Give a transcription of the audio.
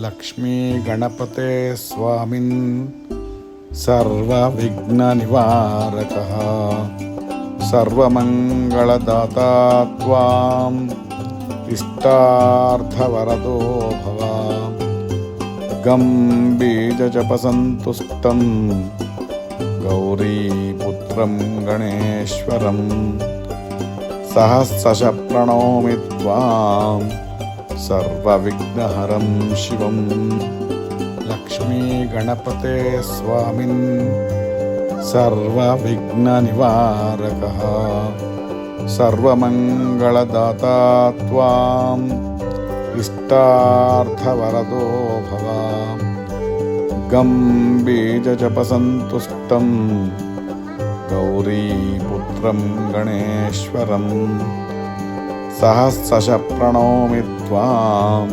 లక్ష్మీ గణపతే స్వామిన్ సర్వవిఘ్ననివారకః సర్వమంగళదాతా త్వాం ఇష్టార్థవరదో భవ. గం బీజజపసంతుష్టం గౌరీపుత్రం గణేశ్వరం సహస్రశ ప్రణౌమి త్వాం సర్వవిఘ్నహరం శివం. లక్ష్మీ గణపతే స్వామిన్ సర్వవిఘ్ననివారకః సర్వమంగళదాతా త్వాం ఇష్టార్థవరదో భవ. గం బీజజపసంతుష్టం గౌరీపుత్రం గణేశ్వరం సహస్రశ ప్రణౌమి త్వాం